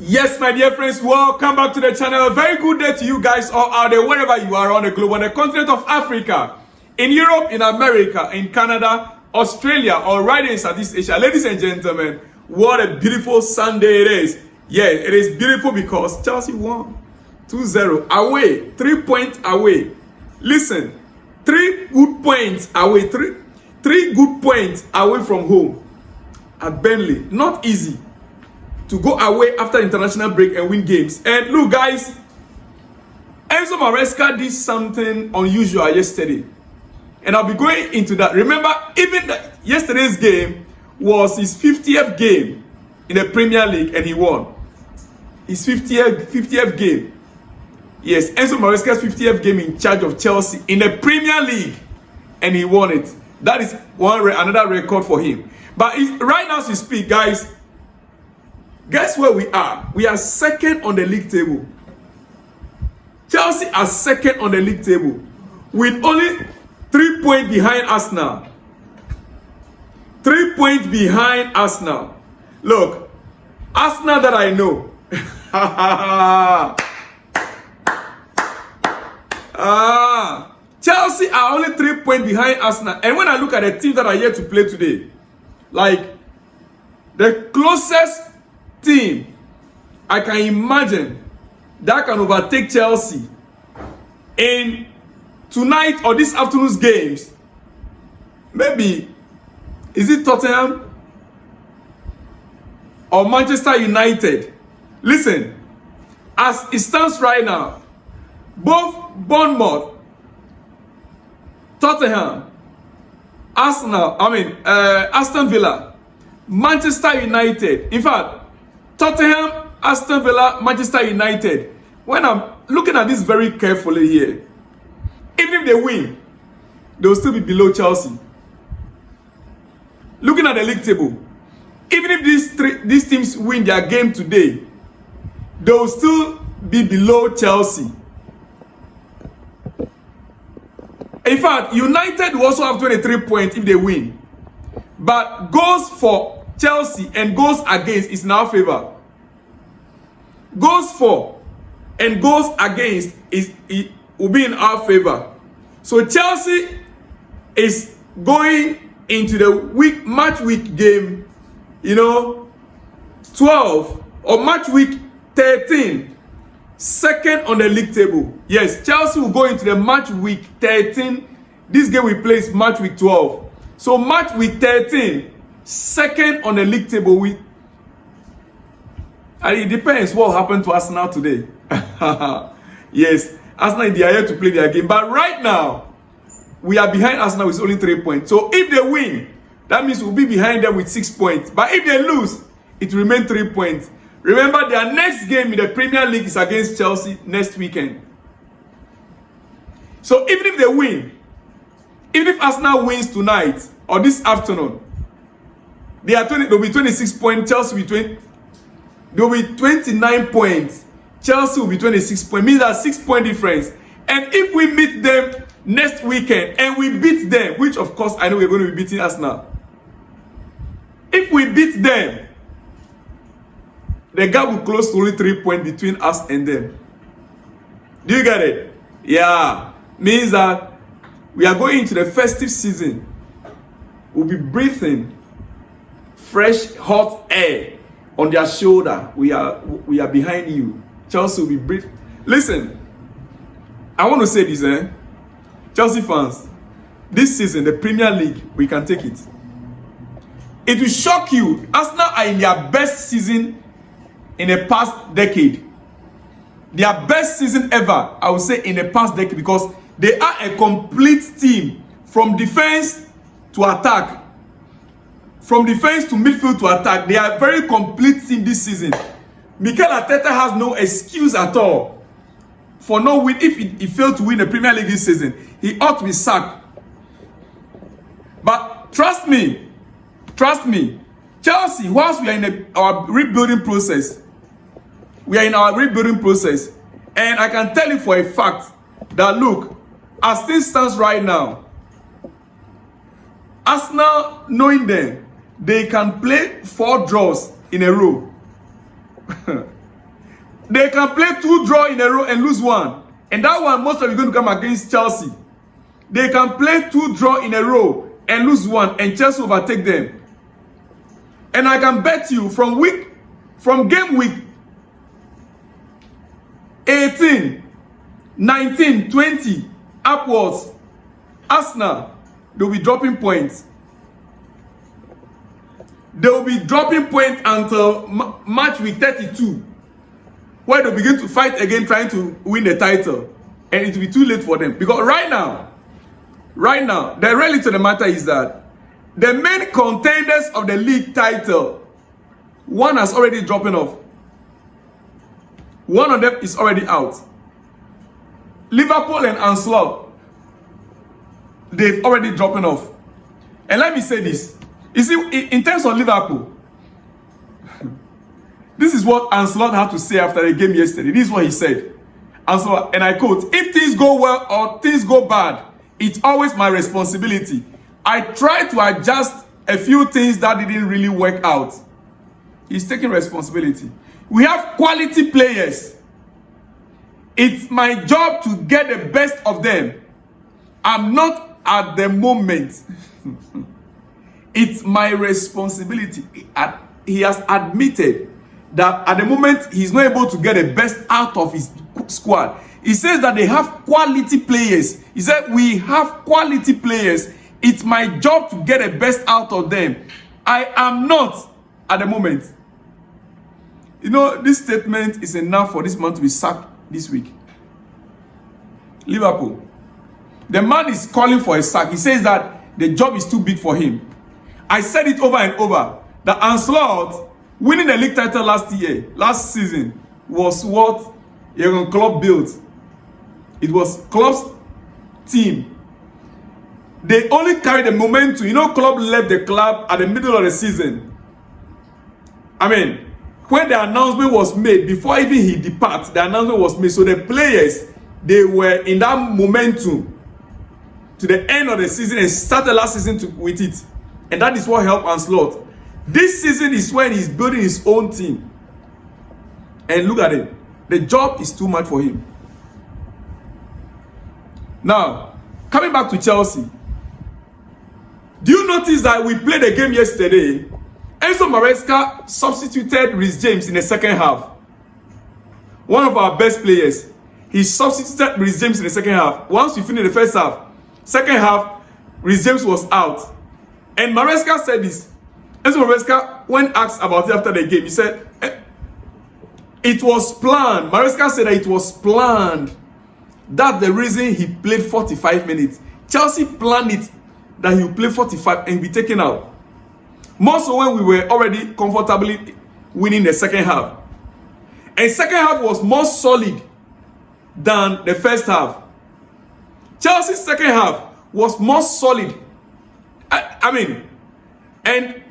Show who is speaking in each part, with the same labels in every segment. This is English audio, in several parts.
Speaker 1: Yes, my dear friends, welcome back to the channel. A very good day to you guys all out there, wherever you are around the globe, on the continent of Africa, in Europe, in America, in Canada, Australia, or right in Southeast Asia. Ladies and gentlemen, what a beautiful Sunday it is. Yeah, it is beautiful because Chelsea won 2-0 away, 3 points away. Listen, 3 good points away, three good points away from home at Burnley. Not easy to go away after international break and win games. And look, guys, Enzo Maresca did something unusual yesterday, and I'll be going into that. Remember, even yesterday's game was his 50th game in the Premier League, and he won his 50th game. Yes, Enzo Maresca's 50th game in charge of Chelsea in the Premier League, and he won it. That is another record for him. But right now, as we speak, guys, guess where we are? We are second on the league table. Chelsea are second on the league table with only 3 points behind Arsenal. 3 points behind Arsenal. Look, Arsenal that I know. Chelsea are only 3 points behind Arsenal. And when I look at the teams that are yet to play today, like the closest team I can imagine that can overtake Chelsea in tonight or this afternoon's games, maybe is it Tottenham or Manchester United? Listen, as it stands right now, both Bournemouth, Tottenham, Aston Villa, Manchester United, in fact, Tottenham, Aston Villa, Manchester United. When I'm looking at this very carefully here, even if they win, they will still be below Chelsea. Looking at the league table, even if these teams win their game today, they will still be below Chelsea. In fact, United will also have 23 points if they win. But goals for Chelsea and goals against is in our favor. Goals for and goals against it will be in our favor. So Chelsea is going into the match week game, 12 or match week 13, second on the league table. Yes, Chelsea will go into the match week 13. This game we play is match week 12. So match week 13, second on the league table. And it depends what happened to Arsenal today. Yes, Arsenal, they are here to play their game. But right now, we are behind Arsenal with only 3 points. So if they win, that means we'll be behind them with 6 points. But if they lose, it will remain 3 points. Remember, their next game in the Premier League is against Chelsea next weekend. So even if they win, even if Arsenal wins tonight or this afternoon, they'll be 26 points. Chelsea will be 20. They'll be 29 points. Chelsea will be 26 points. Means that 6 point difference. And if we meet them next weekend and we beat them, which of course I know we're going to be beating Arsenal. If we beat them, the gap will close to only 3 points between us and them. Do you get it? Yeah. Means that we are going into the festive season. We'll be breathing fresh, hot air on their shoulder. We are behind you. Chelsea will be breathing. Listen, I want to say this, Chelsea fans, this season, the Premier League, we can take it. It will shock you. Arsenal are in their best season in the past decade. Their best season ever, I would say, in the past decade, because they are a complete team from defense to attack. From defense to midfield to attack. They are a very complete team this season. Mikel Arteta has no excuse at all for no win. If he failed to win the Premier League this season, he ought to be sacked. But trust me, Chelsea, whilst we are in our rebuilding process, and I can tell you for a fact that, look, as things stands right now, Arsenal, knowing them, they can play 4 draws in a row. They can play 2 draws in a row and lose 1. And that one, most of you going to come against Chelsea. They can play 2 draws in a row and lose 1, and Chelsea overtake them. And I can bet you from game week 18, 19, 20 upwards, Arsenal, they'll be dropping points. They will be dropping points until match week 32, where they'll begin to fight again, trying to win the title. And it will be too late for them. Because right now, the reality of the matter is that the main contenders of the league title, one has already dropping off. One of them is already out. Liverpool and Ancelotti, they've already dropping off. And let me say this. You see, in terms of Liverpool, this is what Ancelotti had to say after the game yesterday. This is what he said. Ancelotti, and I quote, "If things go well or things go bad, it's always my responsibility. I try to adjust a few things that didn't really work out." He's taking responsibility. We have quality players. It's my job to get the best of them. I'm not at the moment. It's my responsibility. He has admitted that at the moment he's not able to get the best out of his squad. He says that they have quality players. He said, we have quality players. It's my job to get the best out of them. I am not at the moment. You know, this statement is enough for this man to be sacked this week. Liverpool. The man is calling for a sack. He says that the job is too big for him. I said it over and over. The Ancelotti winning the league title last season, was what Jurgen Klopp built. It was Klopp's team. They only carried the momentum. You know, Klopp left the club at the middle of the season. I mean, when the announcement was made, before even he departs, the announcement was made. So the players, they were in that momentum to the end of the season and started last season with it. And that is what helped Ancelotti. This season is when he's building his own team. And look at it. The job is too much for him. Now, coming back to Chelsea. Do you notice that we played a game yesterday? Enzo Maresca substituted Reece James in the second half. One of our best players. He substituted Reece James in the second half. Once we finished the first half, second half, Reece James was out. And Maresca said this. Enzo Maresca, when asked about it after the game, he said, it was planned. Maresca said that it was planned. That's the reason he played 45 minutes. Chelsea planned it that he would play 45 and be taken out. More so when we were already comfortably winning the second half. And second half was more solid than the first half. Chelsea's second half was more solid. I mean, and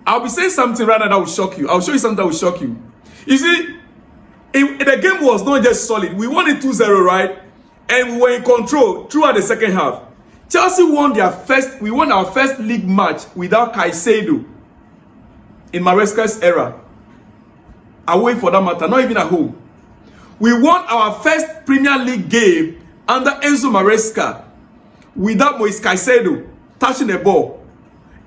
Speaker 1: I'll be saying something right now that will shock you. I'll show you something that will shock you. You see, the game was not just solid. We won it 2-0, right? And we were in control throughout the second half. Chelsea won our first league match without Caicedo in Maresca's era. Away for that matter, not even at home. We won our first Premier League game under Enzo Maresca without Moise Caicedo touching the ball.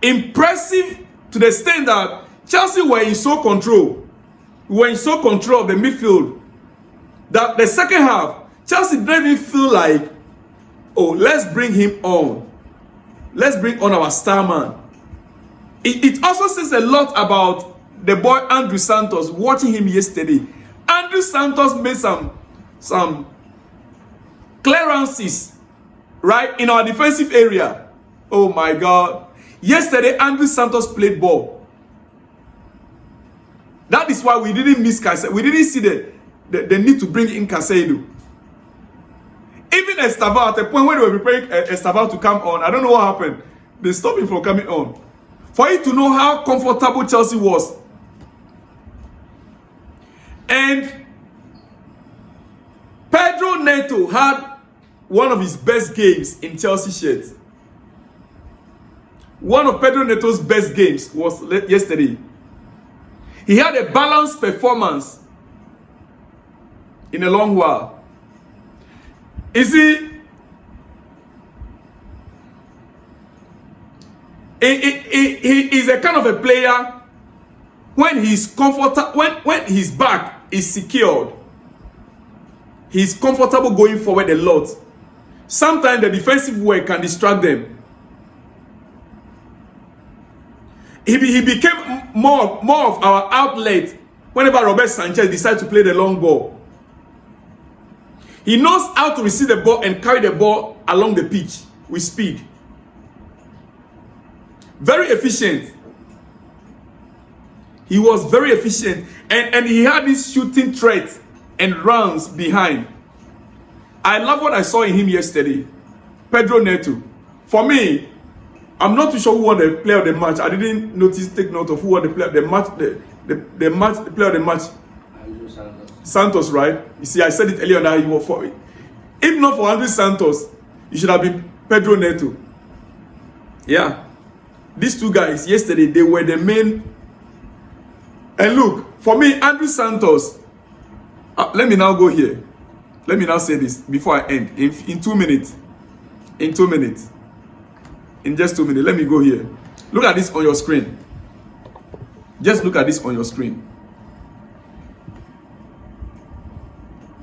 Speaker 1: Impressive to the extent that Chelsea were in so control. We were in so control of the midfield that the second half, Chelsea didn't even feel like, oh, let's bring him on. Let's bring on our star man. It also says a lot about the boy Andrew Santos. Watching him yesterday, Andrew Santos made some clearances, right, in our defensive area. Oh my God. Yesterday, Andrew Santos played ball. That is why we didn't miss Caicedo. We didn't see the need to bring in Caicedo. Even Estaval, at the point when they were preparing Estaval to come on, I don't know what happened. They stopped him from coming on. For you to know how comfortable Chelsea was. And Perdo NETO had one of his best games in Chelsea shirts. One of Perdo NETO's best games was yesterday. He had a balanced performance. in a long while. You see, he is a kind of a player when he's comfortable, when his back is secured, he's comfortable going forward a lot. Sometimes the defensive work can distract them. He became more of our outlet whenever Robert Sanchez decides to play the long ball. He knows how to receive the ball and carry the ball along the pitch with speed. Very efficient. He was very efficient, and he had this shooting threat and runs behind. I love what I saw in him yesterday. Perdo NETO. For me, I'm not too sure who won the player of the match. I didn't take note of who won the player of the match. The player of the match. Santos, right? You see, I said it earlier that he was for it. If not for Andrew Santos, it should have been Perdo NETO. Yeah. These two guys, yesterday, they were the main. And look, for me, Andrew Santos, let me now go here. Let me now say this before I end. In 2 minutes. In 2 minutes. In just 2 minutes. Let me go here. Look at this on your screen. Just look at this on your screen.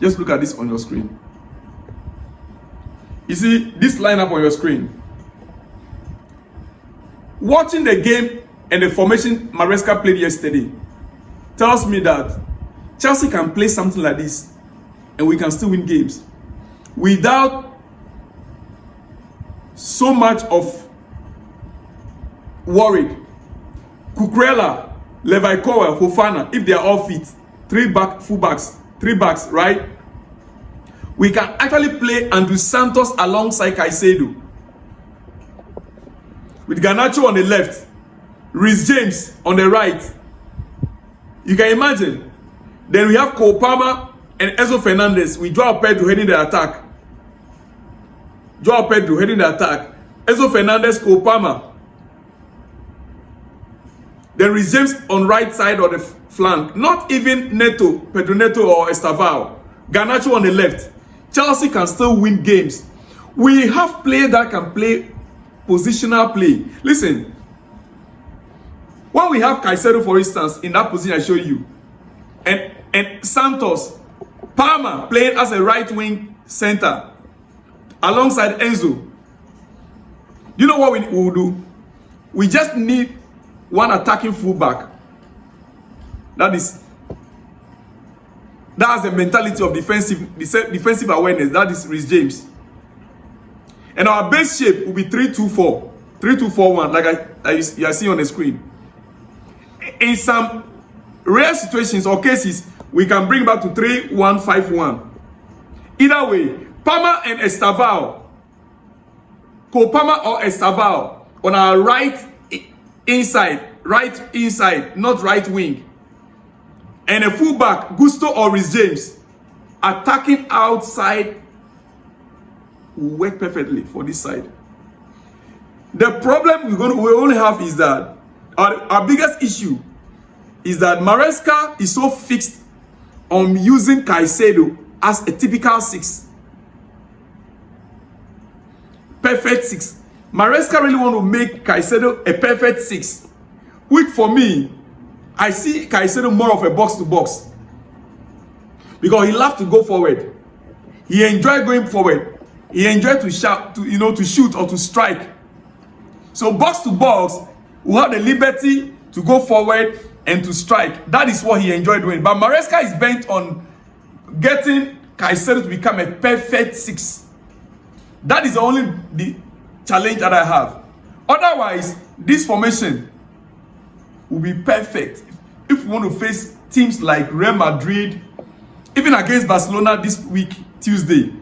Speaker 1: Just look at this on your screen. You see this lineup on your screen. Watching the game and the formation Maresca played yesterday tells me that Chelsea can play something like this and we can still win games without so much of worried. Cucurella, Levi Cowell, Fofana, if they are all fit, three backs, right? We can actually play Andrew Santos alongside Caicedo. With Garnacho on the left, Reece James on the right. You can imagine. Then we have Cole Palmer and Enzo Fernandez with Joao Pedro heading the attack. Enzo Fernandez, Cole Palmer. Then Reece James on right side or the flank. Not even Neto, Pedro Neto or Estavao. Garnacho on the left. Chelsea can still win games. We have players that can play positional play. Listen, when we have Caicedo, for instance, in that position I show you, and Santos, Palmer playing as a right wing center alongside Enzo, you know what we will do? We just need one attacking fullback. That's the mentality of defensive awareness. That is Reece James. And our base shape will be 3-2-4. 3-2-4-1, like you are seeing on the screen. In some rare situations or cases, we can bring back to 3-1-5-1. Either way, Palmer and Estavao, Cole Palmer or Estavao on our right inside, not right wing. And a fullback, Gusto or Reece James, attacking outside will work perfectly for this side. The problem we only have is that our biggest issue is that Maresca is so fixed on using Caicedo as a typical 6. Perfect 6. Maresca really want to make Caicedo a perfect 6. Which for me, I see Caicedo more of a box-to-box. Because he loves to go forward. He enjoys going forward. He enjoys to shout, to shoot or to strike. So box-to-box will have the liberty to go forward and to strike. That is what he enjoyed doing. But Maresca is bent on getting Caicedo to become a perfect 6. That is only the challenge that I have. Otherwise, this formation will be perfect if we want to face teams like Real Madrid, even against Barcelona this week, Tuesday.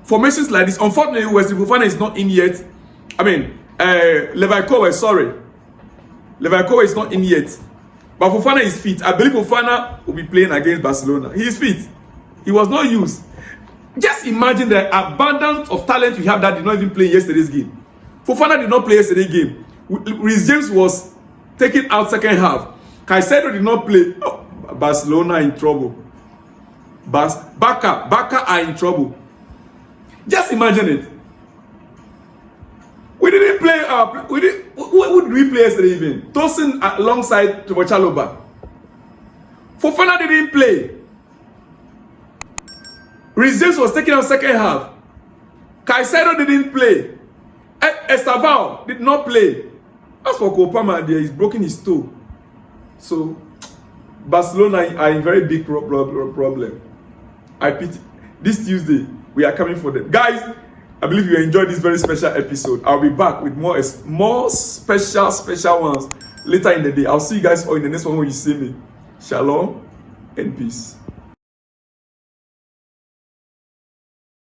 Speaker 1: Formations like this, unfortunately, Wesley Fofana is not in yet. Levi Cowell, sorry. Levi Cowell is not in yet. But Fofana is fit. I believe Fofana will be playing against Barcelona. He is fit. He was not used. Just imagine the abundance of talent we have that did not even play yesterday's game. Fofana did not play yesterday's game. Reece James was taken out second half. Caicedo did not play. Oh, Barcelona in trouble. But Barca are in trouble. Just imagine it. We didn't play. Who did we play yesterday even? Tosin alongside Chaloba. Fofana didn't play. Reece was taken out second half. Caicedo didn't play. Estavao did not play. As for Kopama, there he's broken his toe. So Barcelona are in very big problem. I pity. This Tuesday we are coming for them, guys. I believe you enjoyed this very special episode. I'll be back with more special ones later in the day. I'll see you guys all in the next one when you see me. Shalom and peace.